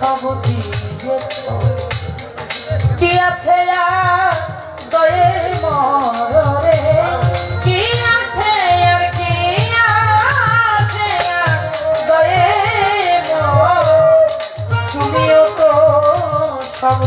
সব দিয়েছ কি আছে আর দয়ে মরে কি আছে আর কি আছে আর দয়ে মর তুমিও তো সব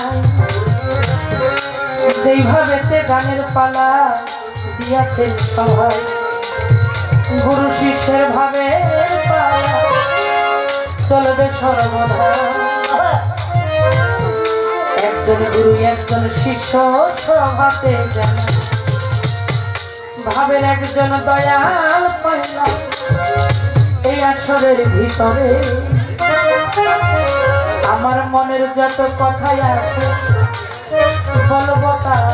নাই যেইভাবেতে গানের পালা দিয়াছেন সবাই গুরু শিষ্যের ভাবে পালা চলবে সর্বদা একজন গুরু একজন শিষ্য সভাতে যেন ভাবের একজন দয়াল পাইলাম এই আসরের ভিতরে আমার মনের যত কথাই আছে বলবো তার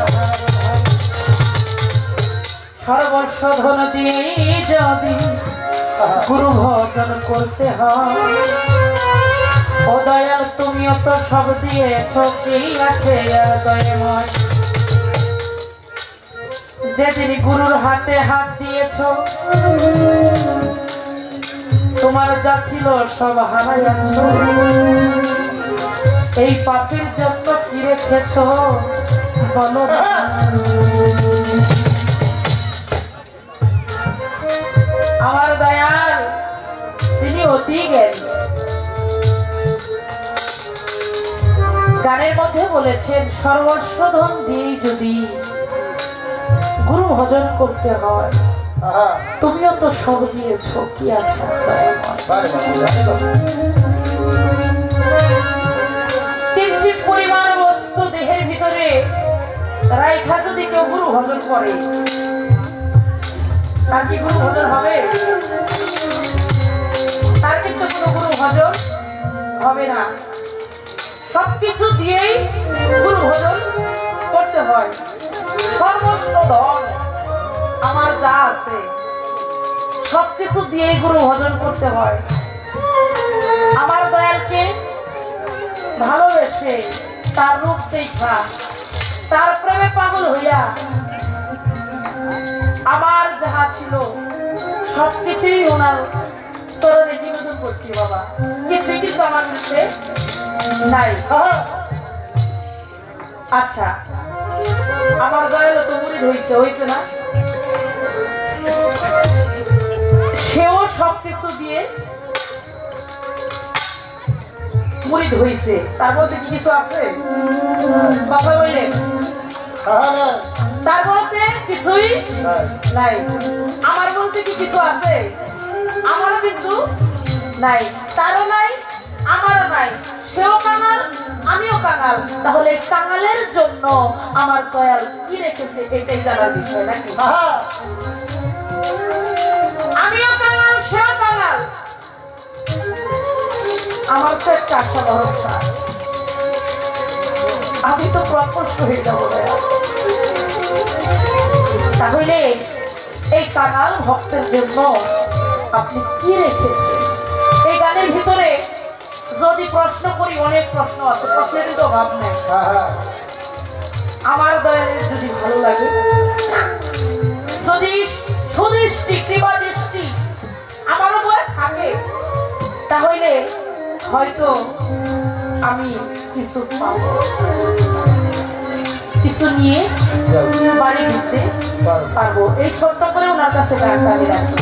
সর্বস্ব ধন দিয়েই যদি গুরু ভজন করতে হয় ও দয়াল তুমিও তো সব দিয়েছ কি আছে আর দয়াময় যেদিন গুরুর হাতে হাত দিয়েছ তোমার যা ছিল সব হারাইয়াছ এই পাপের জন্য কি রেখেছ বলো আমার দয়াল তিনি অতি জ্ঞানী গানের মধ্যে বলেছেন সর্বস্ব ধন দিয়ে যদি গুরু ভজন করতে হয় তুমিও তো সব দিয়েছ কি আছে কিঞ্চিত পরিমাণ বস্তু দেহের ভিতরে রাইখা যদি কেউ গুরু ভজন করে তার কি গুরু ভজন হবে? তার কিন্তু কোনো গুরু ভজন হবে না। সবকিছু দিয়েই গুরু ভজন করতে হয়। সর্বস্ব ধন আমার যা আছে সবকিছু দিয়েই গুরু ভজন করতে হয়। আমার দয়ালকে ভালোবেসে তার রূপ দেখা তার প্রেমে পাগল হইয়া আমার যাহা ছিল সবকিছুই ওনার চরণে নিবেদন করছি বাবা, কিছুই কিন্তু আমার কাছে নাই। আচ্ছা আমার দয়াল তো মুরিদ হয়েছে না, সেও সবকিছু দিয়ে মুরিদ হয়েছে, তার মধ্যে কি কিছু আছে কথা বললেন? তার মধ্যে কিছুই নাই। আমার বলতে কি কিছু আছে? আমারও কিন্তু নাই, তারও নাই, আমারও নাই। সেও কাঙাল, আমিও কাঙাল। তাহলে কাঙালের জন্য আমার দয়াল কি রেখেছে এটাই জানার বিষয় নাকি? আমিও কাঙাল, সেও কাঙাল। আমার তো একটা আশা ভরসা, আমি তো প্রকষ্ট হয়ে যাবো দয়াল। তাহলে এই কাঙাল ভক্তের জন্য আপনি কি রেখেছেন? এই গানের ভিতরে যদি প্রশ্ন করি অনেক প্রশ্ন আছে, প্রশ্নের তো অভাব নেই। আমার দয়ালের যদি ভালো লাগে, যদি সুদৃষ্টি কৃপা দৃষ্টি আমার উপরে থাকে, তাহলে হয়তো আমি কিছু পাবো, কিছু নিয়ে বাড়ি ফিরতে পারবো। এই ছোট্ট করে ওনার কাছে গানটা আমি রাখি।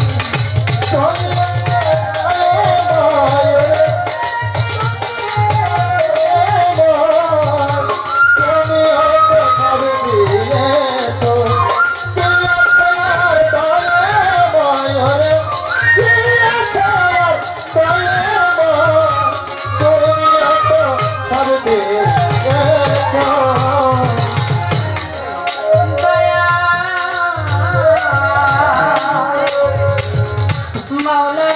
Maula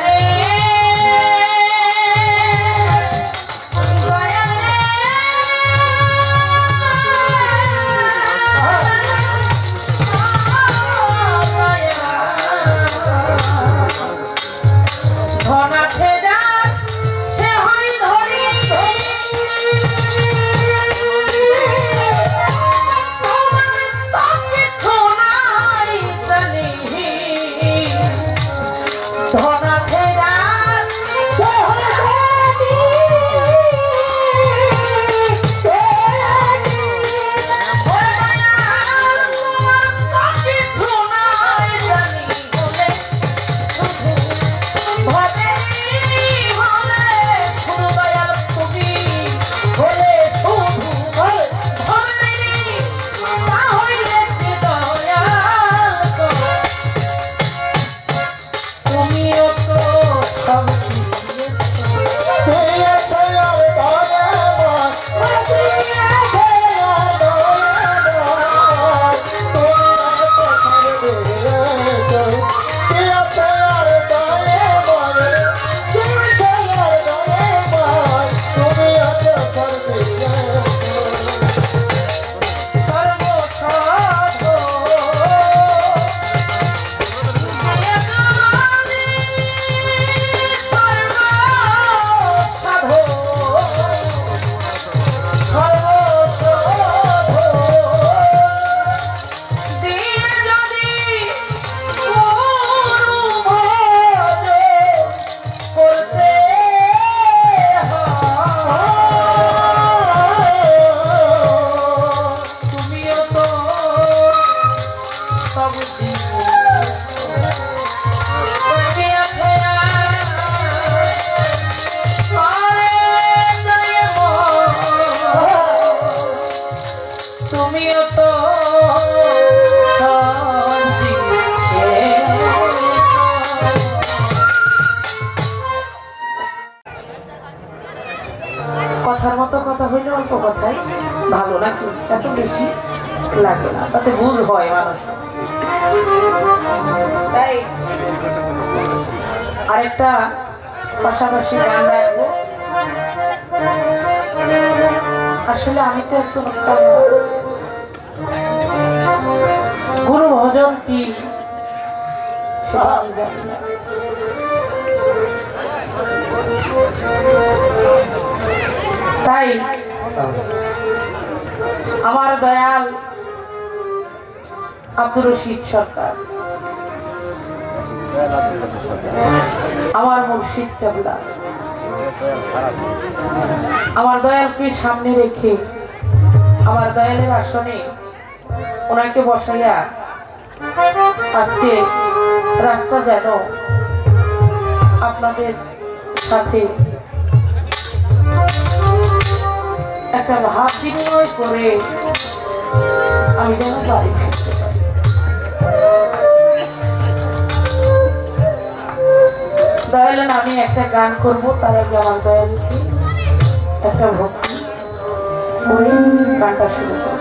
তুমিও তো কথার মতো কথা হইলে অল্প কথাই ভালো নাকি, এত বেশি লাগে না, তাতে বুঝ হয় মানুষ। তাই আরেকটা পাশাপাশি গান রাখবো। আসলে আমি তো একজন গুরু ভজন কি সেটা আমি জানি না। তাই আমার দয়াল আব্দুর রশিদ সরকার, আমার মুর্শিদ কেবলা, আমার দয়ালকে সামনে রেখে আমার দয়ালের আসনে ওনাকে বসাইয়া আজকে রাতটা যেন আপনাদের সাথে একটা ভাব বিনিময় করে আমি যেন বাড়ি ফিরতে পারি। দয়ালেন আমি একটা গান করব, তার আগে আমার দয়ালকে একটা ভক্তি করে গানটা শুরু করব।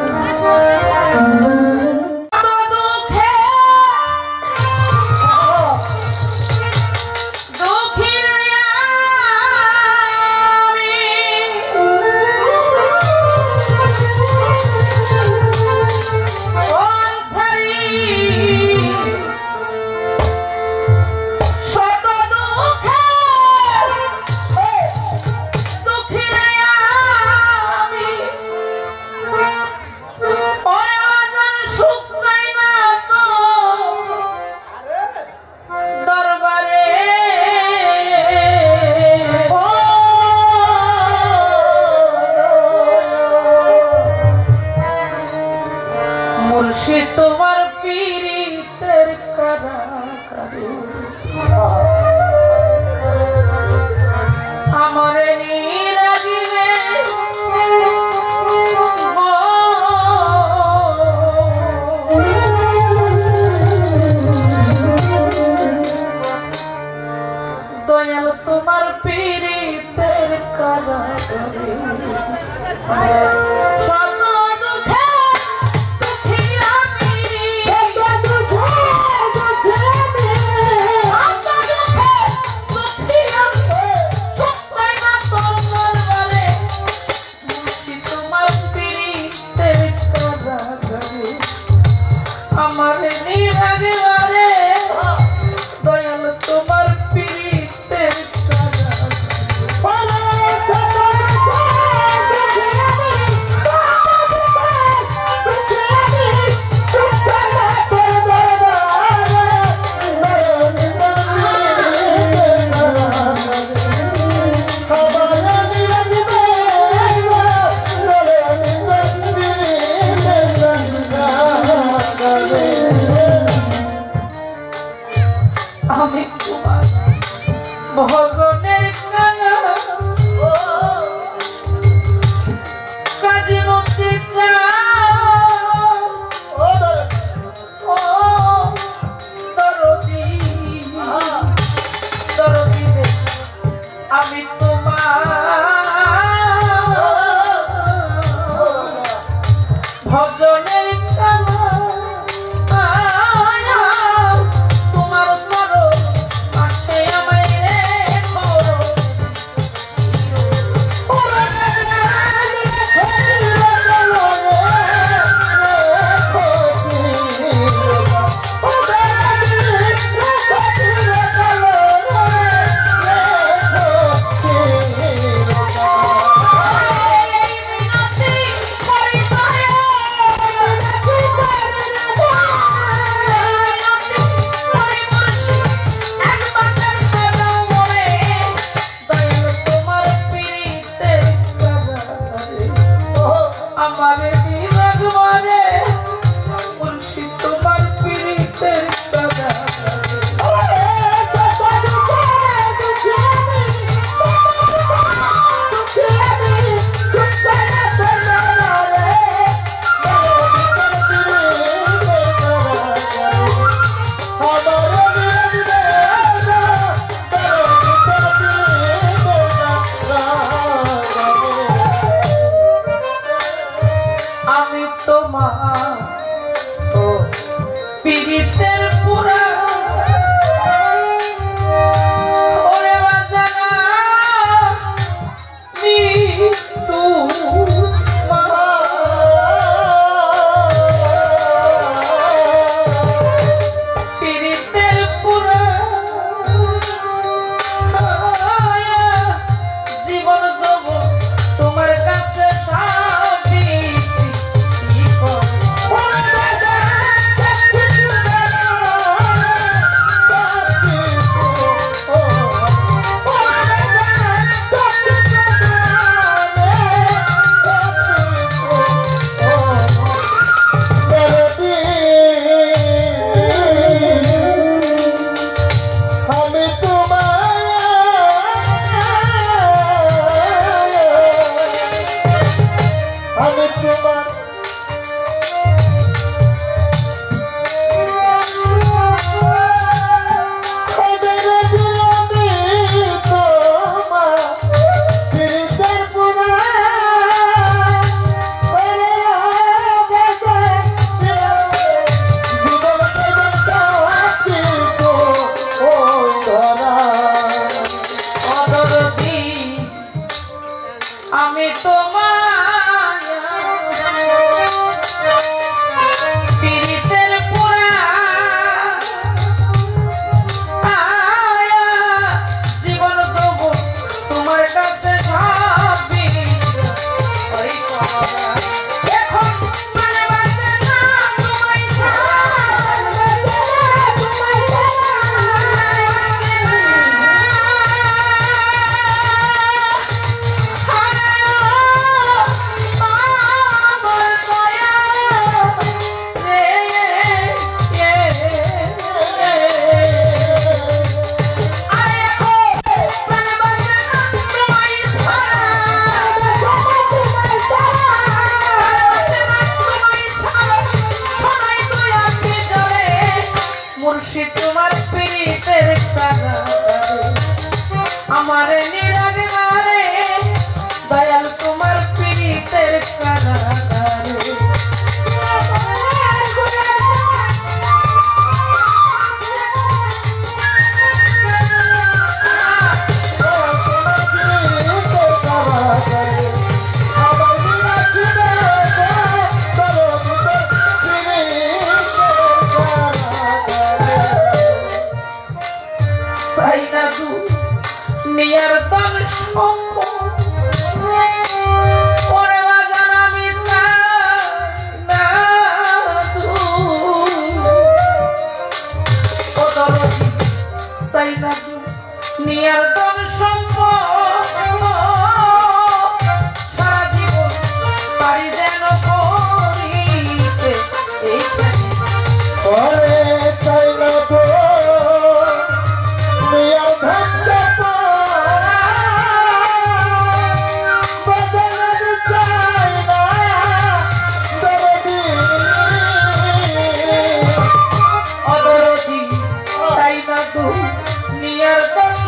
তোমার পীড়িতের কারাগারে আমার নিরাগিবে দয়াল তোমার পীড়িতের কারাগারে আমার নিরাগিবারে দয়াল তোমার পীড়িতের আমি তোমার ভজনের গানা কাজী মন্দির দরদি দরদি আমি তোমার ভজনের গানা আমি তোমার ও পীড়িতের পুরা ওরে বাজানা মৃত্যু পীড়িতের পুরা জীবন দেব তোমার কাছে আমি তোমার পীড়িতের পুরা জীবন দেব তোমার কাছে ভাবি এখন মানে বাঁচে না তোমায় মুর্শিদ তোমার পীড়িতের আমার নিরাগে মারে দয়াল তোমার পীড়িতের কারাগারে নিয়ার দান সম্পদ ওরে বাজার আমি চাই না চাই না নিয়ার দান সম্পদ সারা জীবন পারি যেন করিতে এইখানে চাই না তো নিয়ার ধান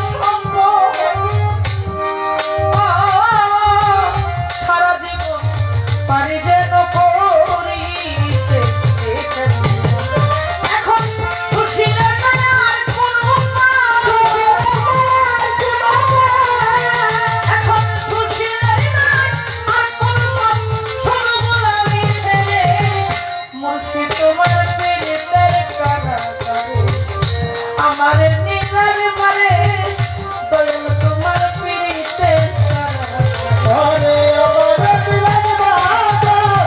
আমার নিজার মারে দয়াল তোমার পীড়িতের কারাগারে আমার নিজার মারে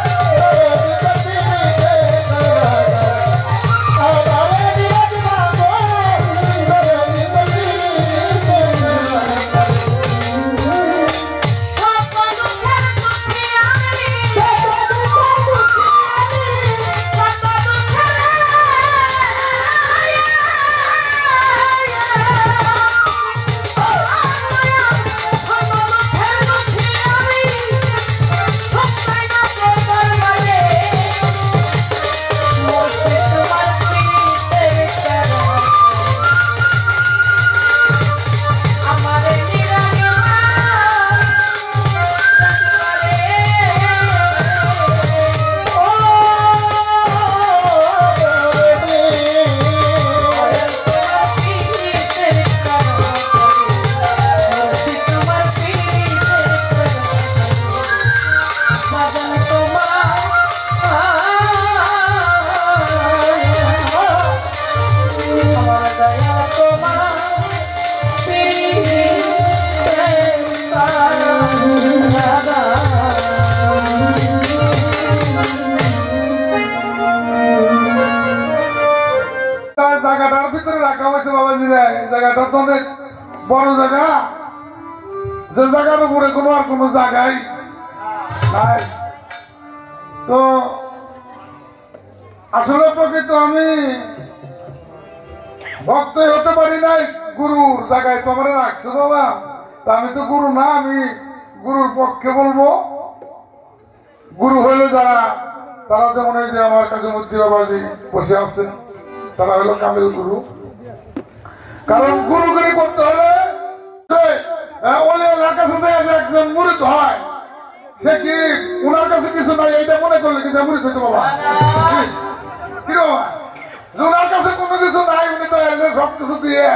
উপরে কোনো আর কোনো জায়গায় নাই। তো আসলে প্রকৃত আমি ভক্তই হতে পারি নাই, গুরুর জায়গায় তো আমার রাখছে বাবা। তা আমি তো গুরু না, আমি গুরুর পক্ষে বলবো। গুরু হইলে যারা, তারা যেমন এই যে আমার কাছে মধ্যে বাবাজি বসে আছেন, তারা হলো কামিল গুরু। কারণ গুরুগিরি করতে হলে একজন মুরিদ হয়, সে কি উনার কাছে কিছু নাই এইটা মনে করলে কি মুরিদ হইতে বাবা? কিরকম উনার কাছে কোনো কিছু নাই, উনি তো সবকিছু দিয়ে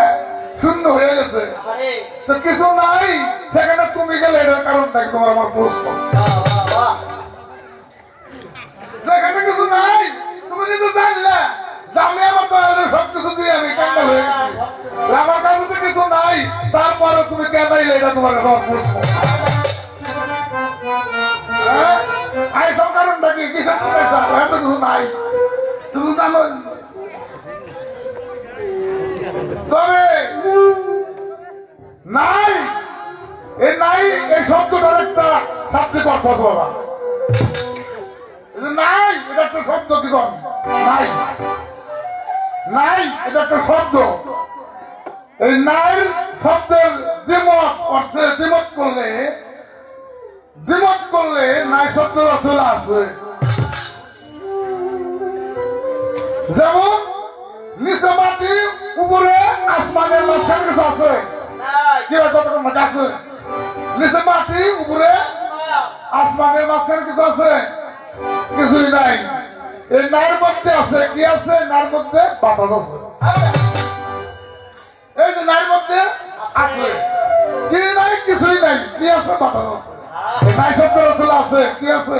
শূন্য হয়ে গেছে, তো কিছু নাই সেখানে তুমি গেলে এটার কারণটা তোমার আমার প্রশ্ন। যেখানে কিছু নাই তুমি কিন্তু জানলে যে আমি আমার তো সবকিছু দিয়ে আমি কাঙ্গাল হয়ে গেছি, আমার কাছে তো কিছু নাই, তারপরে তুমি কেন আইলে এটা তোমার কাছে আমার প্রশ্ন। আই সব কারণটা কি কিসের এত কিছু নাই তুমি জানো। তবে নাই, এই নাই এই শব্দটার একটা শাব্দিক অর্থ আছে বাবা। নাই এটা একটা শব্দ, কি কন নাই, নাই এটা একটা শব্দ। এই নাই শব্দের দ্বিমত অর্থে দ্বিমত করলে নাই শব্দের অর্থ আছে। যেমন নিচে মাটি উপরে আসমানের মাঝখানে কিছু আছে, কি আছে? নিচে মাটি উপরে আসমানের মাঝখানে কিছু আছে? কিছুই নাই। এই নাইয়ের মধ্যে আছে কি আছে? নাইয়ের মধ্যে বাতাস আছে। এই যে নাইয়ের মধ্যে আছে কি নাই? কিছুই নাই। কি আছে? বাতাস আছে। নাই শব্দের অর্থ আছে, কি আছে?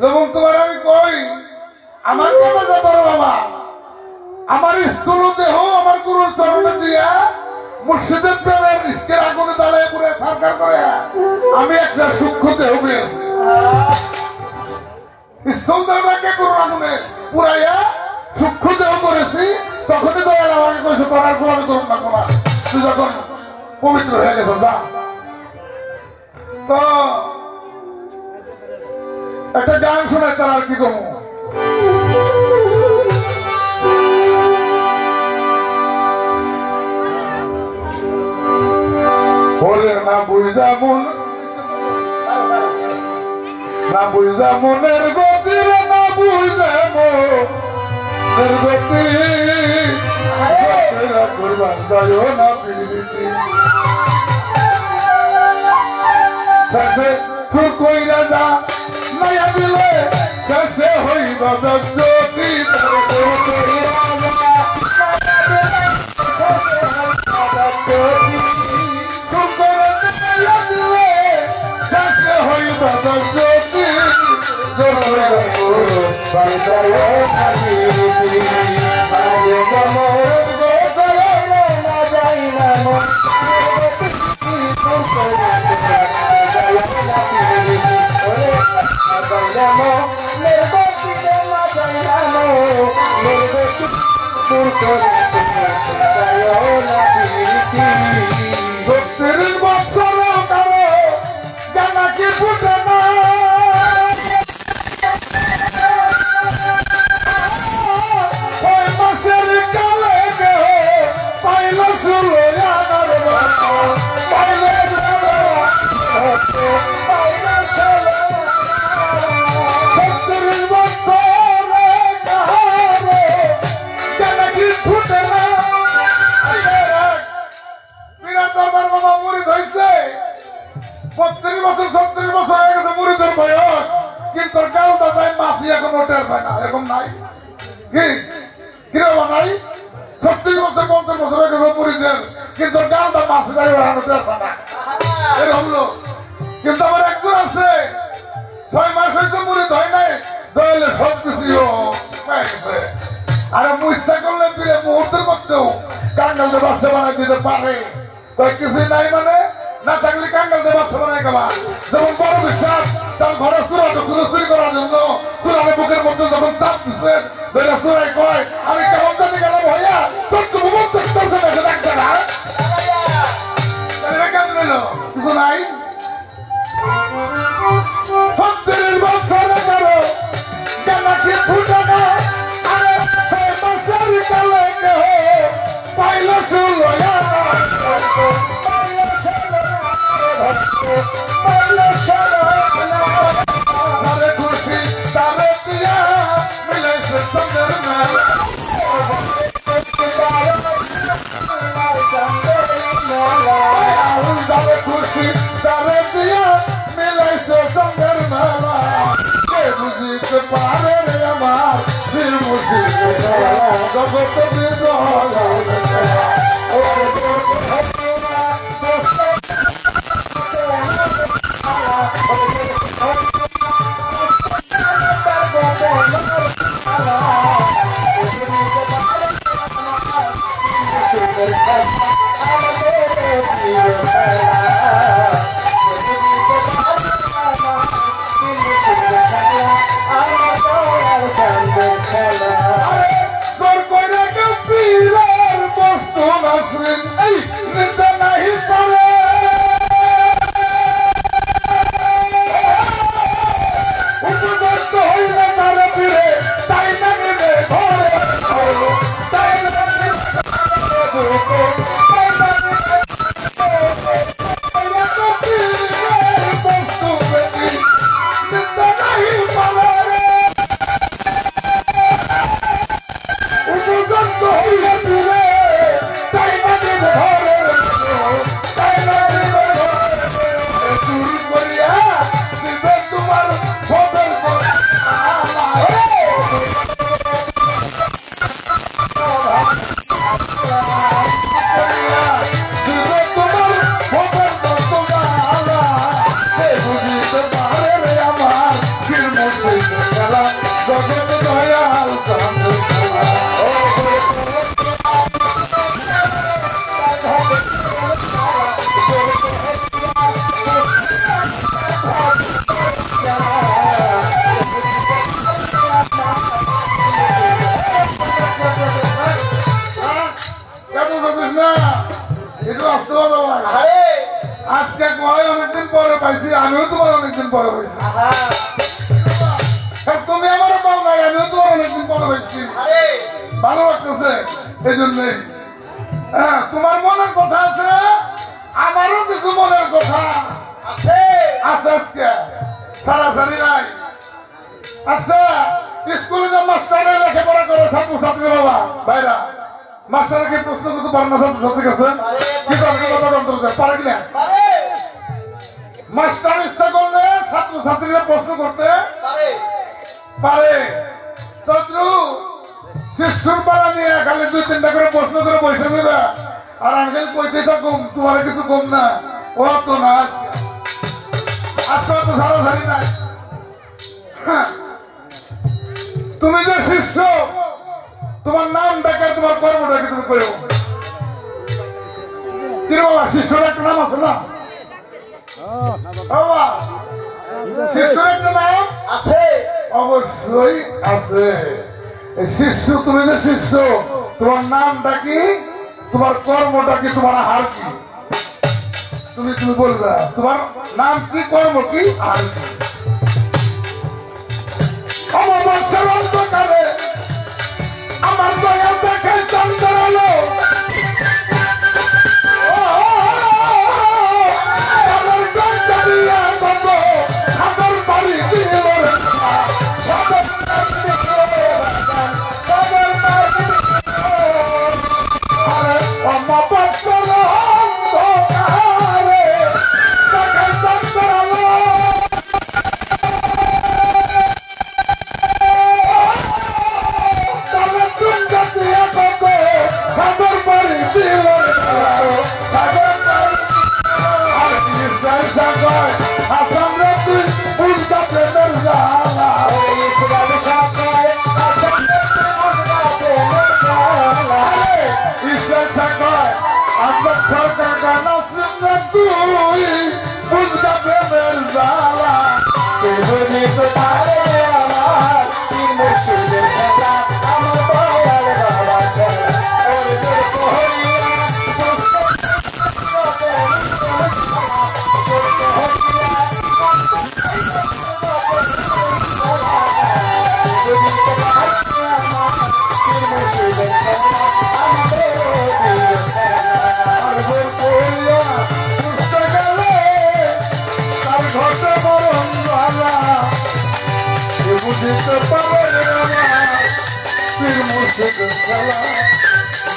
যেমন তোমার আমি কই, আমার কাছে যে বড় বাবা, আমার স্থূল দেহ আমার গুরুর চরণে দিয়া মুর্শিদের প্রেমের ইস্কের আগুনে জ্বালায় পুরে সরকার করে আমি একটা সূক্ষ্ম দেহ পেয়েছি। স্থূল দেহটাকে গুরুর আগুনে পুরাইয়া সূক্ষ্ম দেহ করেছি, তখনই দয়াল আমাকে কইছে করার গোলামি করুন না কোনা, তুই যখন পবিত্র হয়ে গেছ যা। তো একটা গান শোনায় তার আর কি কমু। না বুঝা মন, না বুঝা মনের গতি, না বুঝা মনের গতি, করবার যায় না প্রীতি। শেষে তুই কইরা যা নাইয়া দিলে শেষে হইবা জ্যোতি। কিন্তু আমার একজন আছে 6 মাস হয়েছে মুরিদ হয় নাই, দয়ালে সবকিছু আরে মুইসা করলে ফিরে মুহূর্তের মধ্যেও কাঙ্গালদের বাচ্চা বানাই দিতে পারে। কিছুই নাই মানে না থাকলে কাঙ্গালদের বাচ্চা বানাই খাবা। যেমন বড় বিশ্বাস তার ঘরে চুরি করার জন্য চুরানের বুকের মধ্যে যখন চাপ দিচ্ছেন চুরাই কয় আমি কেমন জানি গেলাম হইয়া তোর তো ভূমন্ত ডাকছে না, কেমন হইল? কিছু নাই বুঝিতে পারে রে আমার পীর মুর্শিদের খেলা জগৎ বিদয় খেলা আজকে কয় অনেকদিন পরে পাইছি আমিও তোমার অনেকদিন পরে পাইছি তুমি আমার পাও নাই আমিও তোমার অনেকদিন পরে পাইছি ভালো লাগতেছে এই জন্যই তোমার মনের কথা আছে আমারও কিছু মনের কথা আছে আছে আজকে সারাসারি নাই আচ্ছা স্কুলে যে মাস্টারে লেখাপড়া করে ছাত্রছাত্রী বাবা ভাইরা মাস্টারের কি প্রশ্ন করতে পারে না ছাত্রছাত্রীর কাছে কি কথা অন্তর পারে কিনা মাস্টার ইচ্ছা করলে ছাত্রছাত্রীরা প্রশ্ন করতে পারে তদ্রু শিশুর পাড়া নিয়ে খালি 2-3টা করে প্রশ্ন করে পয়সা দেবে আর আমি খালি কইতে থাকুম তোমার কিছু কম না ও তো না আজকে তো সারাসারি নাই তুমি যে শিষ্য তোমার নাম ডাকে তোমার কর্মটাকে তুমি করো কি বাবা শিষ্যর একটা নাম আছে না বাবা শিষ্যর একটা নাম আছে অবশ্যই আছে এই শিষ্য তুমি যে শিষ্য তোমার নামটা কি তোমার কর্মটা কি তোমার হার কি তুমি তুমি বলবে তোমার নাম কি কর্ম কি আর কি আমার বংশের অন্ধকারে আমার দয়া দেখে চন্দ্র আলো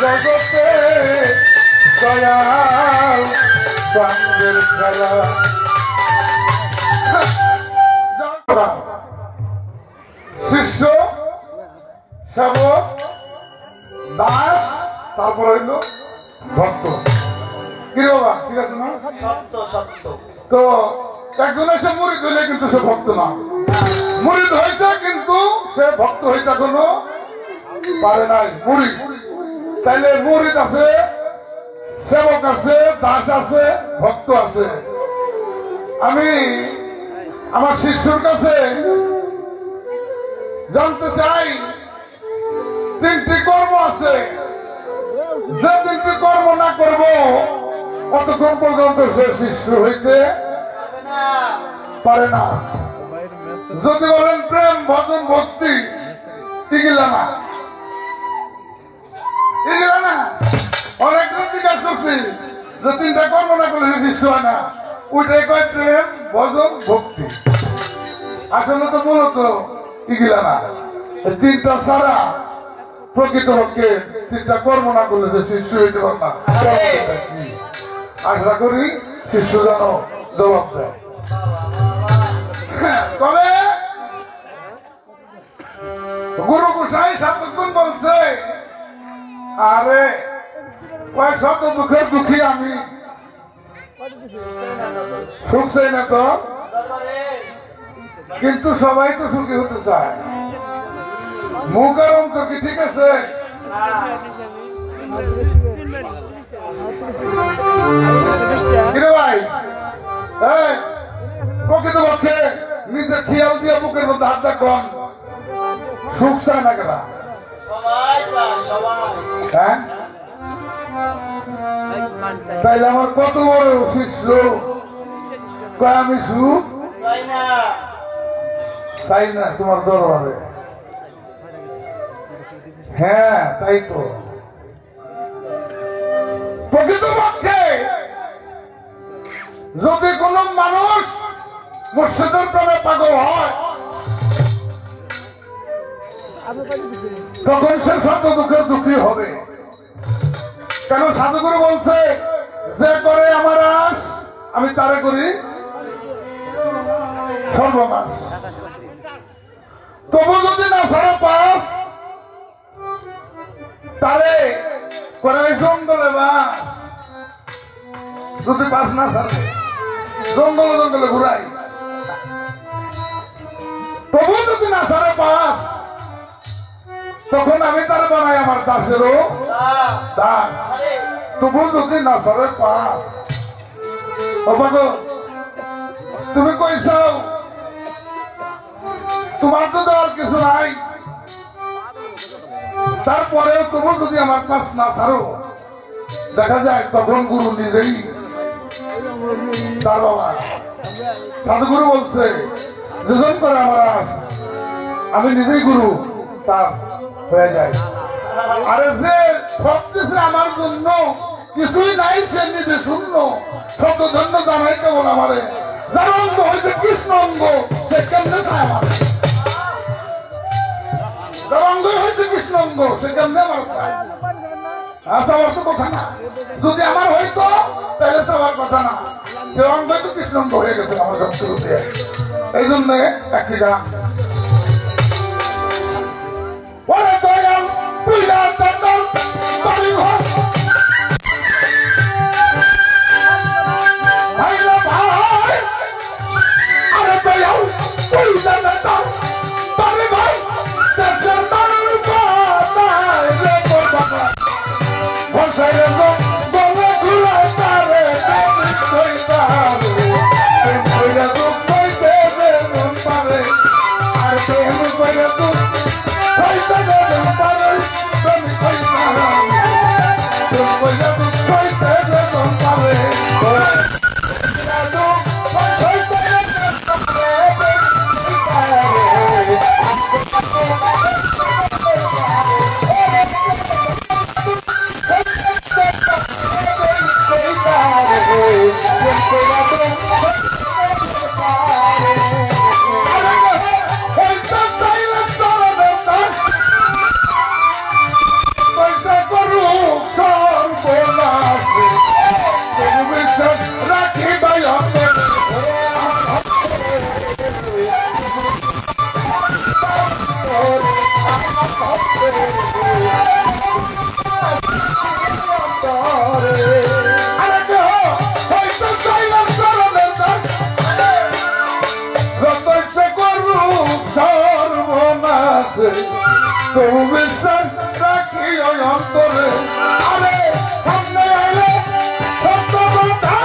জগতে দয়াল চাঁদের খেলা শিষ্য সেবক দাস তারপর হইল ভক্ত। কি রে বাবা ঠিক আছে না? সত্য সত্য। তো একজন এসে মুরিদ হইলে কিন্তু সে ভক্ত না, মুরিদ হয়েছে কিন্তু সে ভক্ত হইতে এখনো পারে নাই। মুরিদ তাইলে মুরিদ আছে, সেবক আছে, দাস আছে, ভক্ত আছে। আমি আমার শিষ্যর কাছে জানতে চাই তিনটি কর্ম আছে, যে তিনটি কর্ম না করব কতক্ষণ পর্যন্ত সে শিষ্য হইতে পারে না। যদি বলেন প্রেম ভজন ভক্তি, এগুলা না, এগুলা না। অনেকটা জিজ্ঞাসা করছি যে তিনটা কর্ম না করলে শিষ্য হয় না, ওইটাই কয় প্রেম ভজন ভক্তি। আসলে তো মূলত এগুলা না, এই তিনটা ছাড়া প্রকৃতপক্ষে তিনটা কর্ম না করলে সে শিষ্য হইতে পারে না। আশা করি শিষ্য যেন জবাব দেয়। তবে গুরু গোসাই সাতক্ষণ বলছে, আরে কয় শত দুঃখের দুঃখী আমি, সুখ চাই না তো, কিন্তু সবাই তো সুখী হতে চায়। মুখ আর অন্তর কি ঠিক আছে? ভাই প্রকৃতপক্ষে নিজের খেয়াল দিয়ে বুকের মধ্যে হাত দেখুন, সুখ চায় না কেনা? হ্যাঁ, তাইলে আমার কত বড় শিষ্য কয় আমি সুখ চাই না তোমার দরবারে। হ্যাঁ তাই তো। প্রকৃতপক্ষে যদি কোন মানুষ মুর্শিদের প্রেমে পাগল হয় তখন সে শত দুঃখের দুঃখী হবে। কেন সাধুগুরু বলছে যে করে আমার আশ আমি তারে করি সর্বনাশ। তবু যদি না ছাড়া পাস তারে করে জঙ্গলে বাস, যদি পাস না ছাড়ে জঙ্গলে জঙ্গলে ঘুরাই। তবু যদি না ছাড়ে পাস তখন আমি তার বানাই আমার দাসেরও দাস। তবু যদি না ছাড়ে পাস, তুমি কইসাও তোমার তো দেওয়ার কিছু নাই, তারপরেও তবু যদি আমার কাজ না ছাড়ো, দেখা যায় তখন গুরু নিজেই তার বাবা। সাধুগুরু বলছে যেজন করে আমার আশ আমি নিজেই গুরু তার হয়ে যায়। আরে যে সব কিছু আমার জন্য কিছুই নাই, সে নিজে শূন্য, শব্দ ধন্য জানাই কেবল আমারে। যার অঙ্গ হয়েছে কৃষ্ণ অঙ্গ, সে কেমনে চায় আমার, যার অঙ্গ হয়েছে কৃষ্ণ অঙ্গ সে কেমনে আমার চায়। আচ্ছা আমার তো কথা না, যদি আমার হইতো তাহলে তো আমার কথা না, সে অঙ্গ তো কৃষ্ণ অঙ্গ হয়ে গেছে আমার সব শুরুতে। এই জন্যে একটি গান ওরে দয়াল পুইলা দাতাল বাড়ি ঘর ভাইরা ভাই, আরে দয়াল পুইলা দাতাল বাড়ি ঘর দেশের মানুষ বাতায় রে বাবা ভরসায় রে গলে ঘুরায় তারে দেবি কইতারে প্রেম কইরা দুঃখ কইতে রে মন পারে আরে দেহ হয়তো চাইলাম চরণের দান যতই সে করুক সর্বনাশ তবু বিশ্বাস রাখি ওই অন্তরে আরে সামনে আইলে সত্য কথা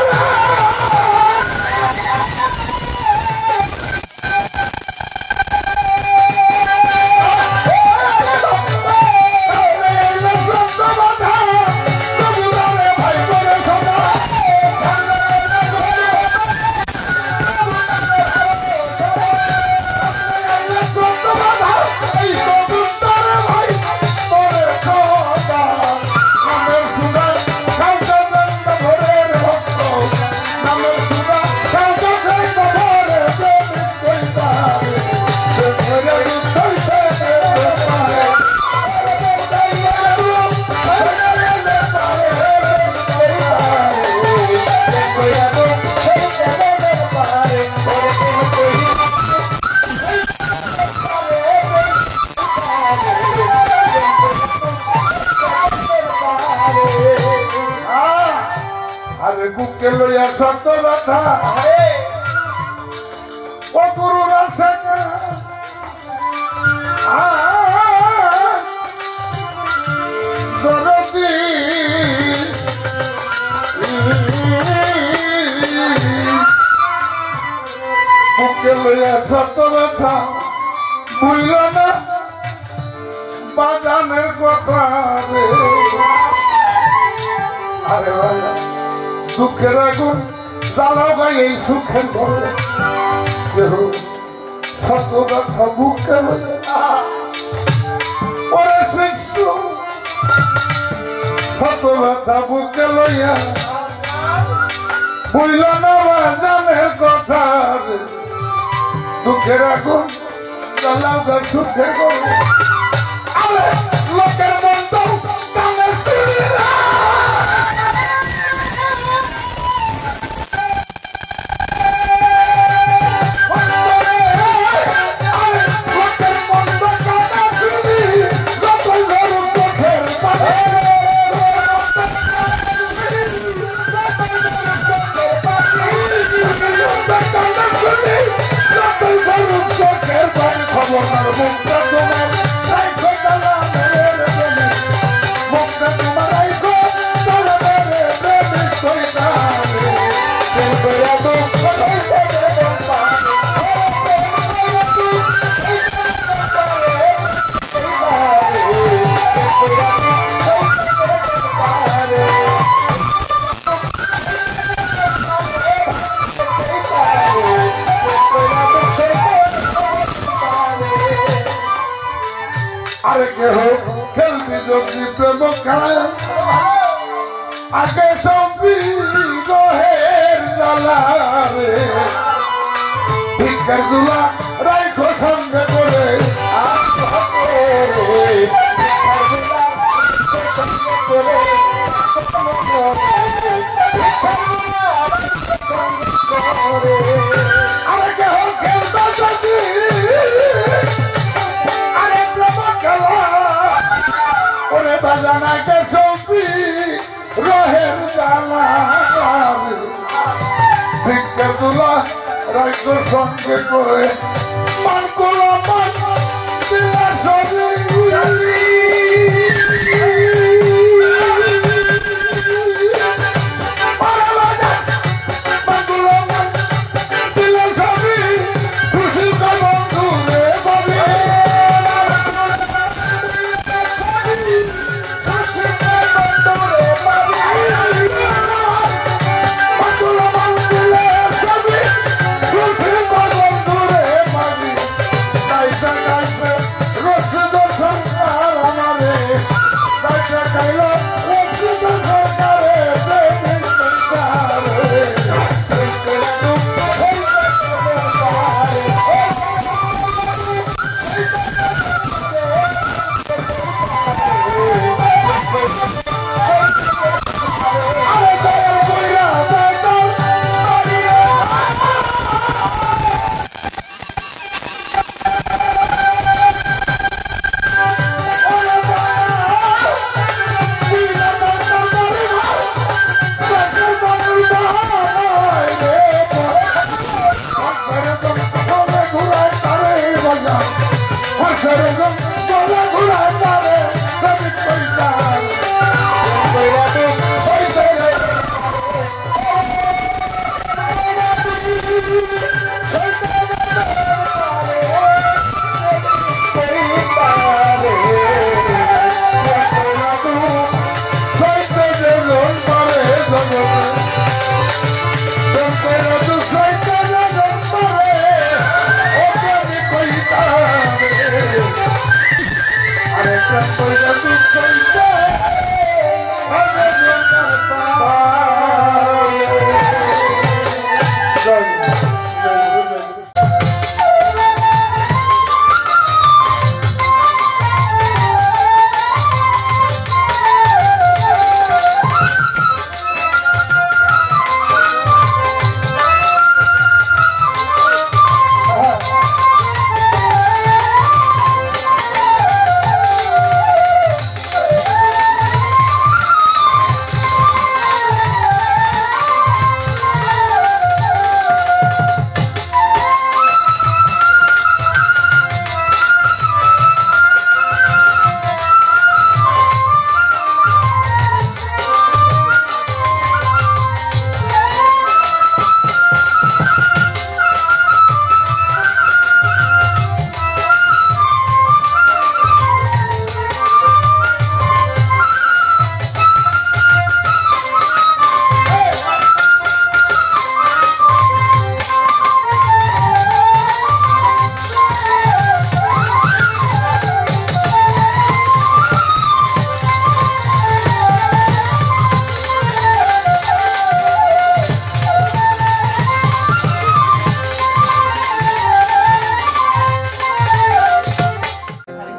আরে বুকে লইয়া সত্য ব্যথা ও গুরু রাশাকা দরদি বুকে লইয়া সত্য ব্যথা বুঝল না বাজানের কথা রে আরে ভাই দুঃখের আগুন জ্বালাও ভাই এই সুখের ঘরে কেহ সত্য কথা বুকে ওরে শিষ্য সত্য কথা বুকে লইয়া বুঝল না বাজানের কথা দুঃখের আগুন জ্বালাও ভাই সুখের ঘরে আরে লোকের মন্দ কানে শুনিরা আরে কেহ খেলবি যদি প্রেম খেলা আগে সবই রহের জ্বালা রে ভিক্ষার দুলা রাইখো সঙ্গে করে আরে কেহ খেলবে যদি ওরে বাজানাকে সবই রহের জ্বালা ভিক্ষা তুলা রাজ্য সঙ্গে করে মান করো মান দিলা সবই বলে ঘুরা তারে রবি কইতাম কইরা তো সইতে রে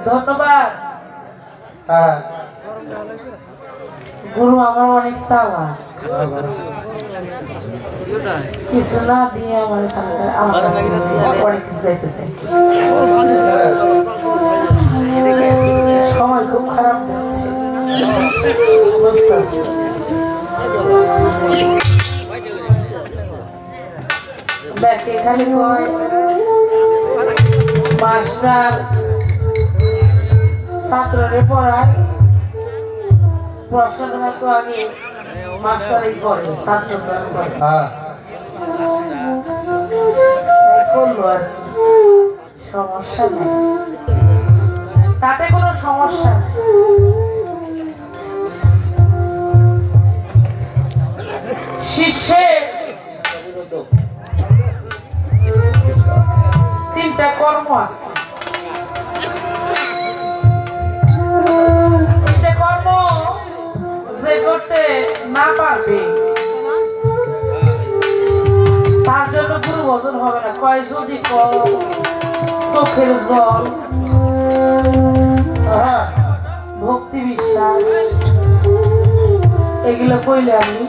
ধন্যবাদ গুরু আমার অনেক চাওয়া কিছু না দিয়ে আমার কাছ থেকে অনেক কিছু চাইতেছে সময় খুব খারাপ যাচ্ছে বুঝতেছি ব্যাকে খালি হয় মাস্টার ছাত্ররে পড়ায় প্রশ্নটা তো আগে মাস্টারই করে ছাত্ররা করে করলো আর সমস্যা নেই তাতে কোনো সমস্যা নেই শিষ্যে তিনটা কর্ম আছে যে করতে না পারবে তার জন্য গুরু ভজন হবে না কয় যদি চোখের জল ভক্তি বিশ্বাস এগুলো কইলে আমি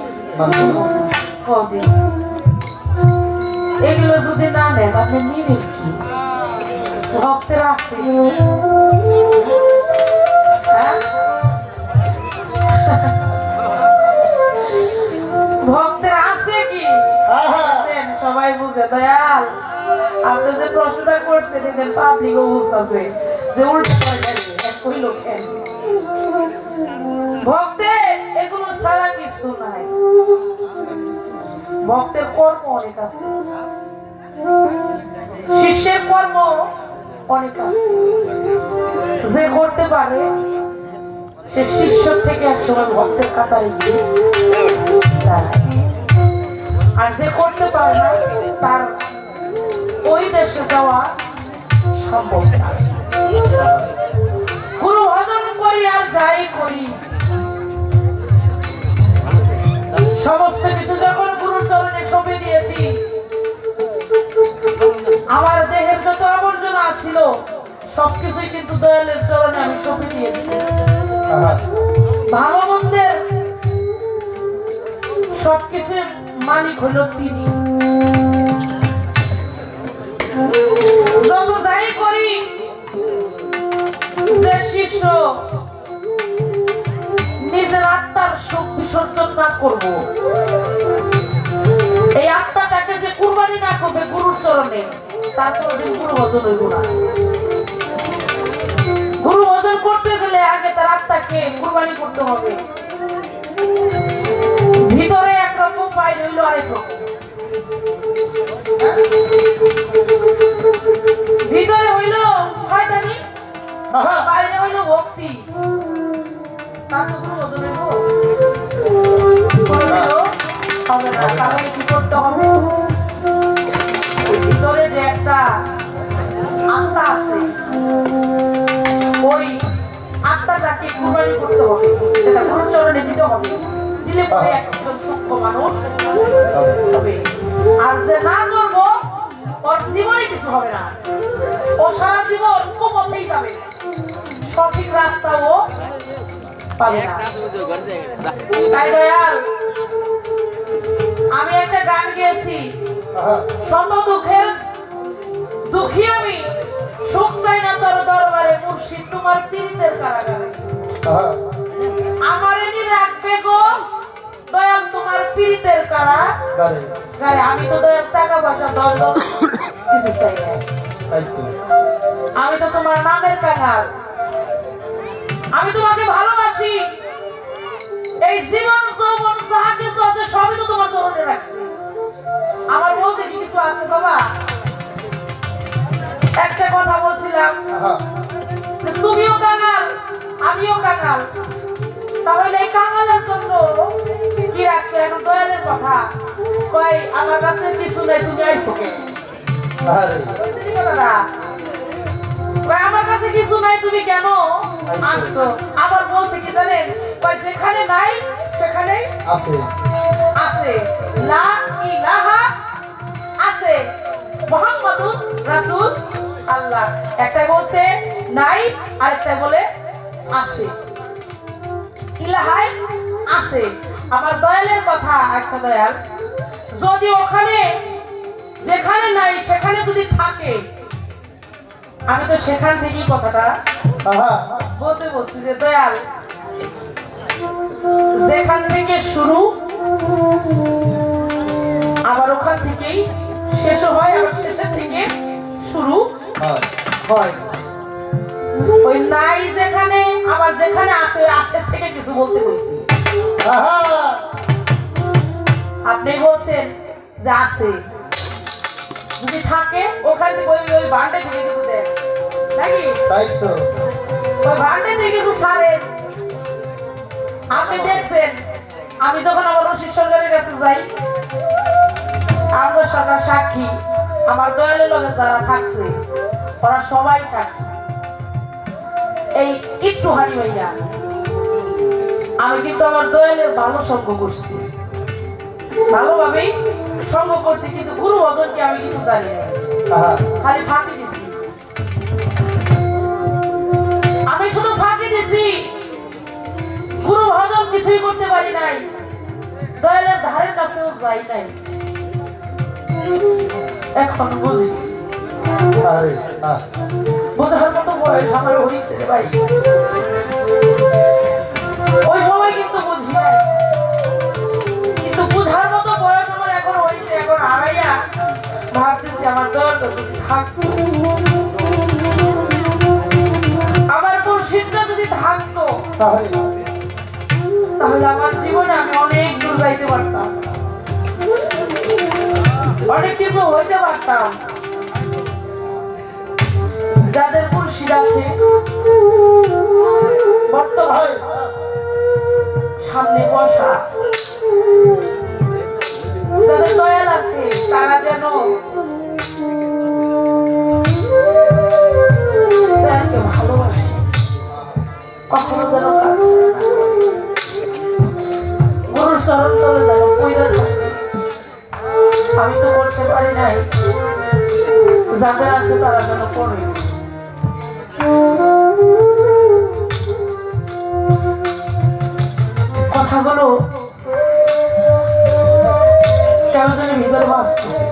এগুলো যদি না নেন আপনি নিবেন কি ভক্তের আছে ভক্তের আছে কি সবাই বুঝে দয়াল আপনি যে প্রশ্নটা করছেন এদের পাবলিকও বুঝতেছে যে উল্টা কইল কেন ভক্তের এগুলো ছাড়া কিছু নাই ভক্তের কর্ম অনেক আছে শিষ্যের কর্ম অনেক আছে যে করতে পারে সে শিষ্য থেকে একসময় ভক্তের কাতারে গিয়ে আর যে করতে পারে না তার ওই দেশে যাওয়া সম্ভব না গুরু ভজন করি আর যাই করি সমস্ত কিছু যখন গুরুর চরণে সঁপে দিয়েছি আমার দেহের যত আবর্জনা ছিল সবকিছুই কিন্তু দয়ালের চরণে আমি সঁপে দিয়েছি ভালো মন্দের সবকিছুর মালিক হইল তিনি যত যাই করি যে শিষ্য নিজের আত্মার সুখ বিসর্জন না করব এই আত্মাটাকে যে কুরবানি না করবে গুরুর চরণে তার কোনদিন গুরু ভজন হইব না ভোজন করতে গেলে আগে তার আত্মাকে কুরবানি করতে হবে। ভিতরে একরকম, বাইরে হইলো আরেক রকম। ভিতরে হইলো শয়তানি, বাইরে হইলো ভক্তি। তার তো কোনো ওজন হবে না। তাহলে কি করতে হবে? ভিতরে যে একটা আত্মা আছে, ওই আত্মাটাকে কুরবানি করতে হবে, সেটা গুরুচরণে দিতে হবে। দিলে পরে একজন সূক্ষ্ম মানুষ হবে। আর যে না করবো, ওর জীবনে কিছু হবে না। ও সারা জীবন কুপথেই যাবে, সঠিক রাস্তা ও পাবে না। তাই দয়াল, আমি একটা গান গেয়েছি, শত দুঃখের দুঃখী আমি, সুখ চাই না তোর দরবারে, মুর্শিদ তোমার পীড়িতের কারাগারে। আমার এনে রাখবে গো দয়াল তোমার পীড়িতের কারাগারে। আমি তো দয়াল টাকা পয়সা দল কিছু চাই না, আমি তো তোমার নামের কাঙাল। আমি তোমাকে ভালোবাসি, এই জীবন যৌবন যাহা কিছু আছে সবই তো তোমার চরণে রাখছি। আমার বলতে কি কিছু আছে বাবা? একটা কথা বলছিলাম, তুমিও কাঙাল আমিও কাঙাল, তাহলে এই কাঙালের জন্য কি রাখছে? এখন দয়ালের কথা কয় আমার কাছে কিছু নেই, তুমি আইছো কেন? আমার কাছে কিছু নাই, তুমি কেন আসছো? আবার বলছে কি জানেন, যেখানে নাই সেখানেই আছে, আছে লা ইলাহা আছে, মুহাম্মাদুর রাসূল আল্লাহ। একটা বলছে নাই, আরেকটা বলে আছে, ইলাহায় আছে। আমার দয়ালের কথা। আচ্ছা দয়াল, যদি ওখানে যেখানে নাই সেখানে যদি থাকে, আমি তো সেখান থেকেই কথাটা বলতে বলছি যে দয়াল, যেখান থেকে শুরু আবার ওখান থেকেই শেষ হয়, আবার শেষের থেকে শুরু হয়। ওই নাই যেখানে, আবার যেখানে আছে, আছে থেকে কিছু বলতে বলছি। আপনি বলছেন যে আছে, যদি থাকে ওখান থেকে ওই ভান্ডে থেকে কিছু দেন নাকি? তাই তো, ওই ভান্ডে থেকে কিছু ছাড়েন। আপনি দেখছেন, আমি যখন আমার রশিদ সরকারের কাছে যাই, আমার সরকার সাক্ষী, আমার দয়ালের লগে যারা থাকছে ওরা সবাই সাক্ষী। এই একটু হানি ভাইয়া, আমি কিন্তু আমার দয়ালের ভালো সঙ্গ করছি, ভালোভাবেই সঙ্গ করছি, কিন্তু গুরু ভজনকে আমি কিছু জানি না, খালি ফাঁকি দিছি। আমি শুধু ফাঁকি দিছি, গুরু ভজন কিছুই করতে পারি নাই, দয়ালের ধারের কাছেও যাই নাই। এখন বুঝি, বোঝার মতো বয়স আমার হয়েছে রে ভাই। ওই সময় কিন্তু বুঝি নাই, কিন্তু বুঝার মতো বয়স আমার এখন হয়েছে। এখন হারাইয়া ভাবতেছি আমার দয়ালটা যদি থাকতো, আমার মুর্শিদটা যদি থাকতো, তাহলে আমার জীবনে আমি অনেক দূর যাইতে পারতাম, অনেক কিছু হইতে পারতাম। যাদের মুর্শিদ আছে বর্তমান সামনে বসা, যাদের দয়াল আছে, তারা যেন দয়ালকে ভালোবাসে, কখনো যেন কাছে গুরুর চরণ তলে যেন পয়দা থাকে। আমি তো করতে পারি নাই, যাদের আছে তারা যেন করে। কথাগুলো কেন যেন ভিতরে বাঁচতেছে,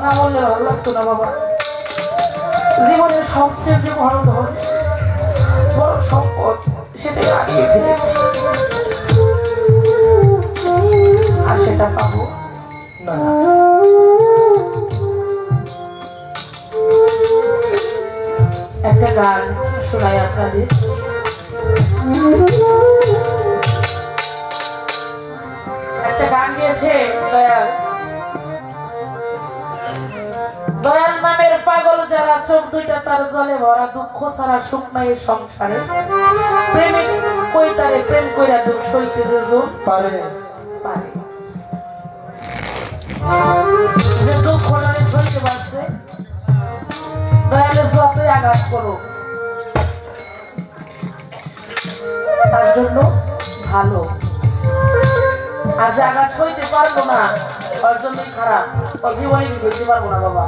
না বললে ভালো লাগতো না বাবা। জীবনের সবচেয়ে যে বড় ধন, বড় সম্পদ, সেটাই হারিয়ে ফেলেছি, আর সেটা পাবো না। একটা গান শোনাই আপনাদের। একটা গান গিয়েছে দয়াল। দয়াল নামের পাগল যারা, চোখ দুইটা তার জলে ভরা, দুঃখ ছাড়া সুখ নাই এই সংসারে। প্রেমিক কই তারে প্রেম কইরা দুঃখ সইতে যে জন পারে পারে, যে দুঃখ নারে সইতে পারছে, দয়ালে যতই আঘাত করো তার জন্য ভালো। আর যে আঘাত সইতে পারবো না ওর জন্যই খারাপ, ও জীবনে কিছু সইতে পারবো না বাবা।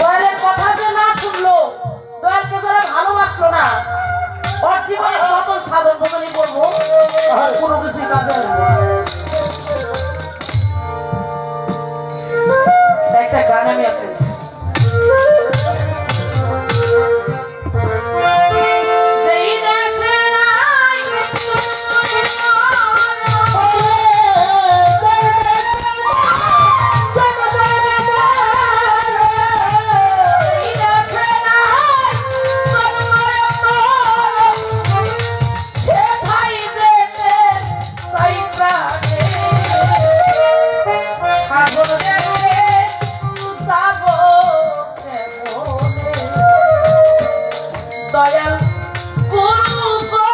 দয়ালের কথা যে না শুনলো, দয়ালকে যারা ভালোবাসলো না, ওর জীবনে যত সাধন ভজনই করবো কোনো কিছুই কাজে আসবে না। একটা গান আমি আপনাদের দয়াল গুরু গো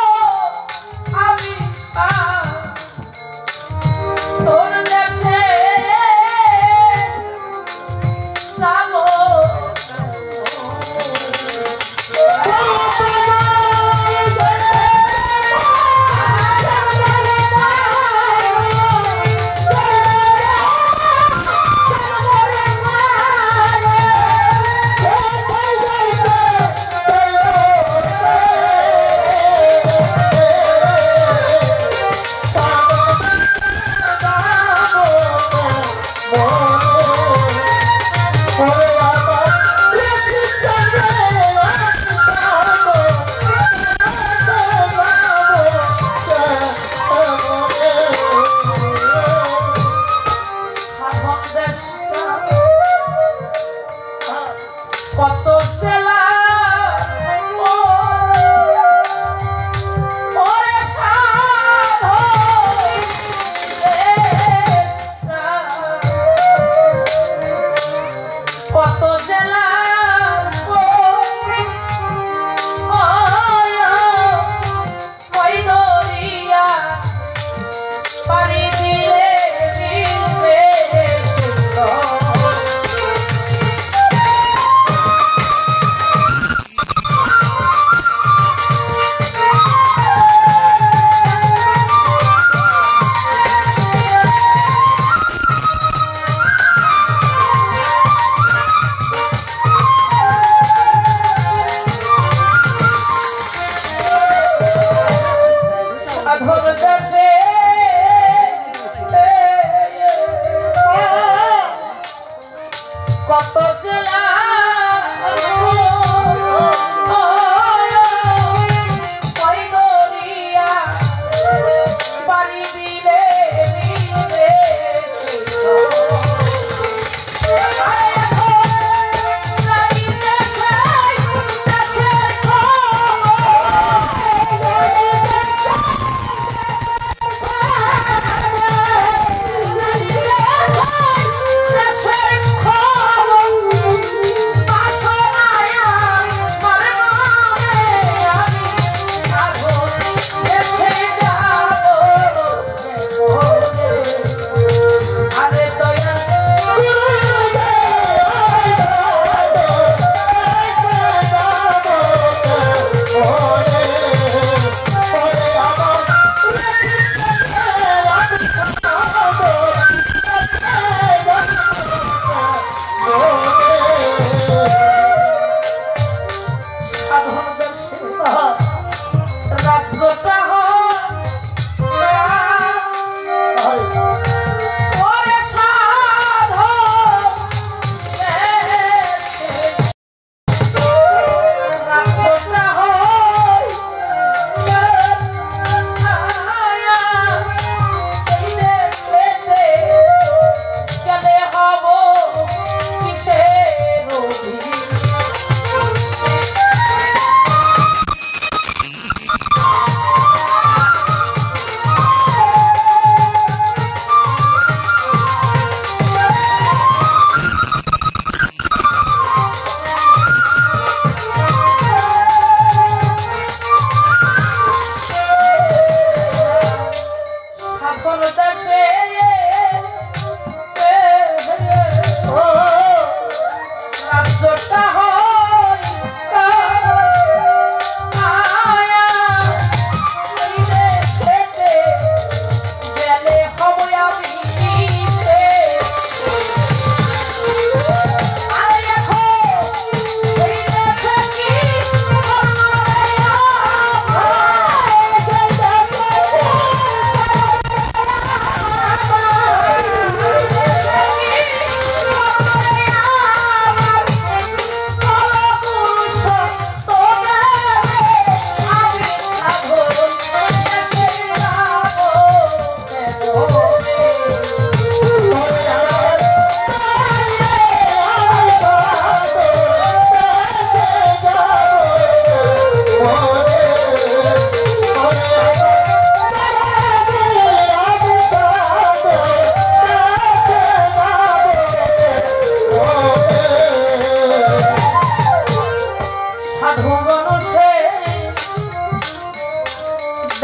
আমি তোর দেশে যাবো।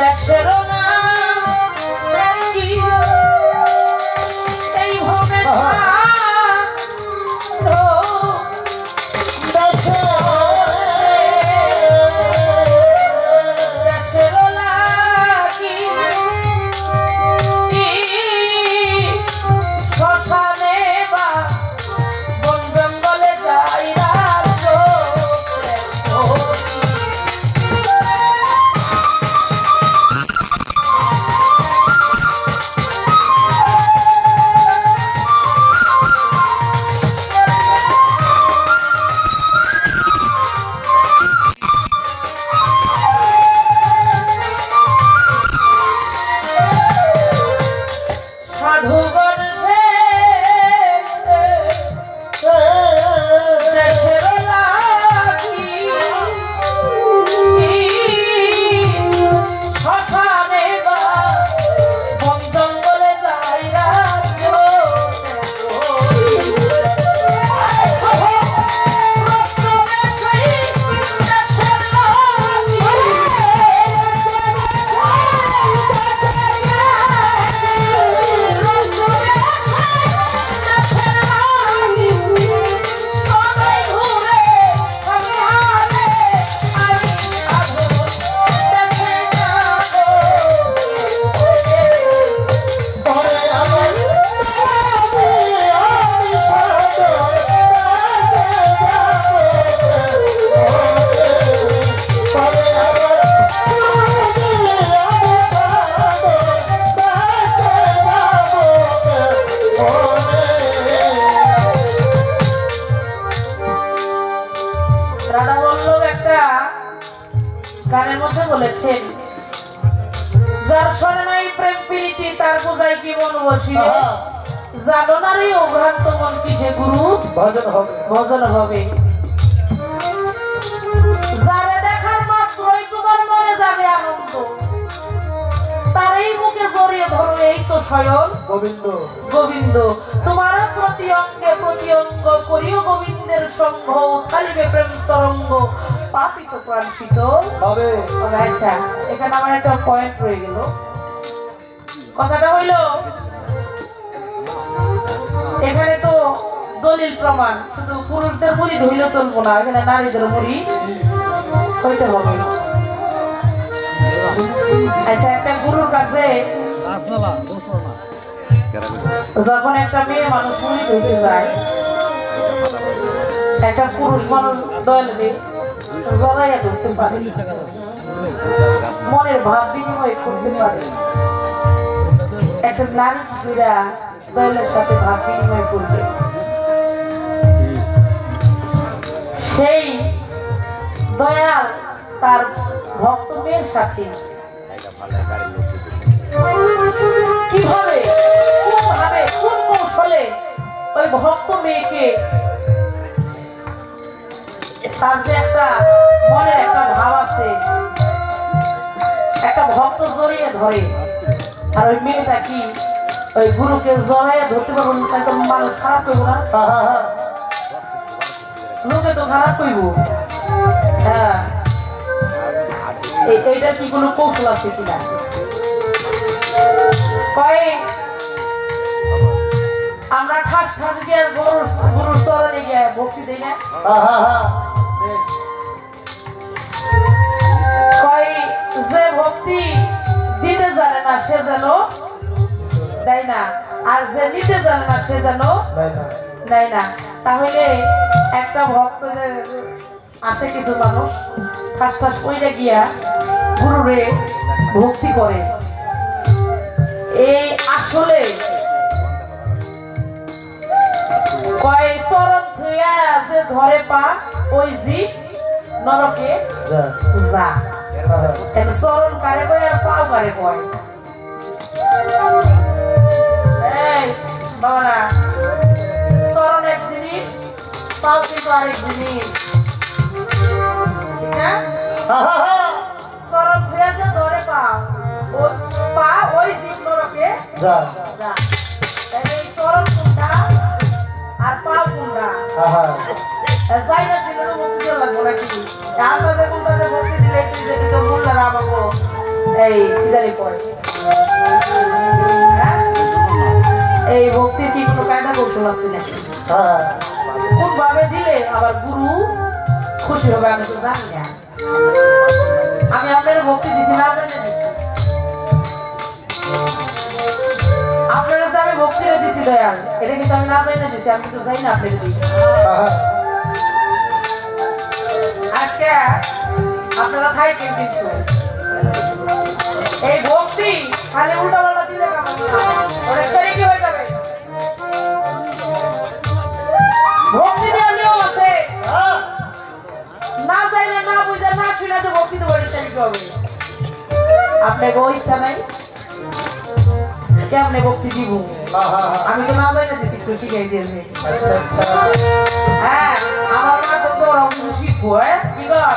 দেশের নাম কি এই হবে গানের মধ্যে বলেছেন যার শরণে নাই প্রেম প্রীতি তার বোঝাই কি মন বসিবে জানো না রে অভ্রান্ত মন কিসে গুরু ভজন হবে যারে দেখার মাত্রই তোমার মনে যাবে আনন্দ তারই মুখে জড়িয়ে ধরো এই তো স্বয়ং গোবিন্দ গোবিন্দ তোমার প্রতি অঙ্গ করিও গোবিন্দের সঙ্গ উঠালিবে প্রেম তরঙ্গ পাপিত প্রাণশীত হবে। আচ্ছা এখানে আমার একটা পয়েন্ট রয়ে গেল কথাটা হইল এখানে তো দলিল প্রমাণ শুধু পুরুষদের মুড়ি ধইলে চলবো না এখানে নারীদের মুড়ি হইতে হবে। আচ্ছা একটা গুরুর কাছে যখন একটা মেয়ে মানুষ মুড়ি ধইতে যায় একটা পুরুষ মানুষ দলে জড়াইয়া ধরতে পারে মনের ভাব বিনিময় করতে পারে একটা নারী ক্রীড়া দলের সাথে ভাব বিনিময় করবে সেই দয়াল তার ভক্ত মেয়ের সাথে কিভাবে কোন কৌশলে ওই ভক্ত মেয়েকে তার যে একটা মনের একটা ভাব আছে একটা ভক্ত জড়িয়ে ধরে আর ওই মেয়েটা কি ওই গুরুকে জড়াইয়া ধরতে পারবো না মানুষ খারাপ করবো না লোকে তো খারাপ করব হ্যাঁ এইটা কি কোনো কৌশল আছে কিনা আমরা ঠাস ঠাস গিয়ে গুরুর চরণে গিয়ে ভক্তি দিই না যে ভক্তি দিতে জানে না সে যেন দেয় না আর যে নিতে জানে না সে যেন দেয় না তাহলে একটা ভক্ত আছে কিছু মানুষ ঠাস ঠাস কইরে গিয়া গুরুরে ভক্তি করে এই আসলে কয় চরণ ধুইয়া যে ধরে পা ওই জীব নরকে যা চরণ কারে কয় আর পাও কারে কয় এই বাবারা চরণ এক জিনিস পাও কিন্তু আরেক জিনিস ঠিক না চরণ ধুইয়া যে ধরে পা ওই জীব নরকে যা তাহলে এই চরণ কোনটা আর পা কোনটা যাই না ছিল তো মুক্তি লাগবো নাকি আপনাদের কোনটাতে ভক্তি দিলে একটু যেতে তো মূল্য রামাবো এই কিদারি পড়ে এই ভক্তির কি কোনো কায়দা কৌশল আছে নাকি? কোন ভাবে দিলে আবার গুরু খুশি হবে আমি তো জানি না। আমি আপনার ভক্তি দিছি না জানি আপনার কাছে আমি ভক্তিরে দিছি দয়াল, এটা কিন্তু আমি না জানি না দিছি, আমি তো জানি না আপনাকে দিই। আজকে আপনারা থাকেন কিন্তু এই ভক্তি খালি উল্টা পাল্টা দিলে ওরা সেরে কি হয়ে যাবে? ভক্তি দেওয়ার নিয়ম আছে, না চাইলে না বুঝে না শুনে তো ভক্তি তো বলে সেরে কি হবে? আপনাকে ওই ইচ্ছা নাই কেমনে ভক্তি দিব? আমি তো না চাইলে দিছি, একটু শিখাই দিয়েছে। হ্যাঁ আমার মা তো ওরা কিছু শিখবো। হ্যাঁ কি কর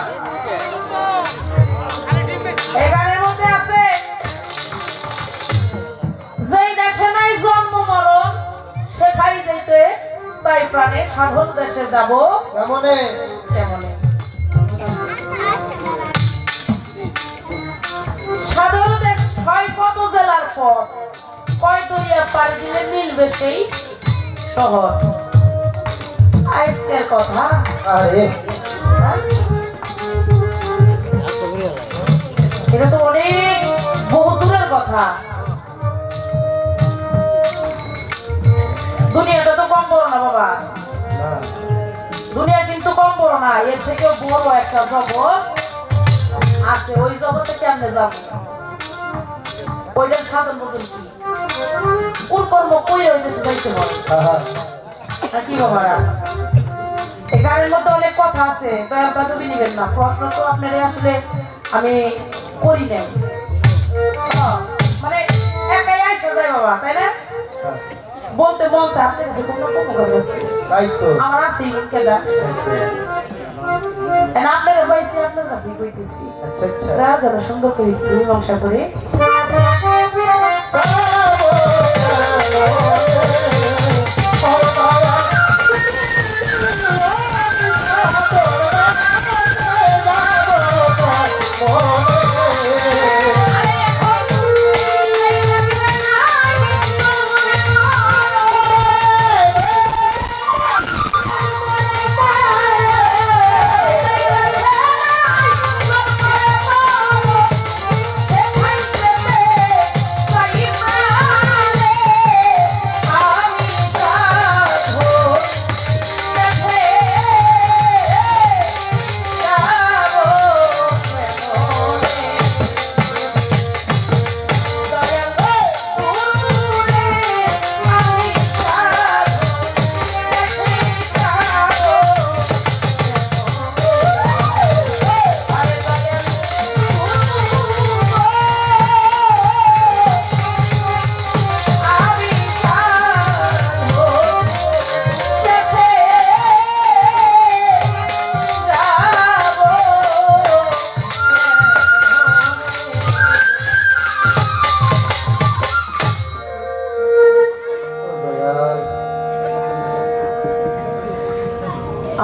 এই গানের মধ্যে আছে, যেই দেশে নাই জন্ম মরণ সেখাই যেতে তাই প্রাণে সাধন দেশে যাব কেমনে কেমনে। সাধন দেশ হয় কত জেলার পর, কয় দরিয়া পাড়ি দিলে মিলবে সেই শহর। আজকের কথা এটা তো অনেক বহু দূরের কথা। দুনিয়াটা তো কম বড় না বাবা, দুনিয়া কিন্তু কম বড় না, এর থেকেও বড় একটা জগৎ আছে। ওই জগতে কেমনে যাব? ওইটার সাধন বলতে কি কোন কর্ম কই ওই দেশে যাইতে হবে কি বাবারা? এই গানের মধ্যে অনেক কথা আছে, তাই আপনারা তুমি নিবেন না। প্রশ্ন তো আপনারা আসলে আমি করি নাই, মানে একাই আইসা যায় বাবা, তাই না? বলতে মন চায় আপনার কাছে কোনো কম করে আছে আমার আছে কেদা আপনার পাইছি আপনার কাছে কইতেছি। সুন্দর করে মীমাংসা করে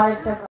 আরেকটা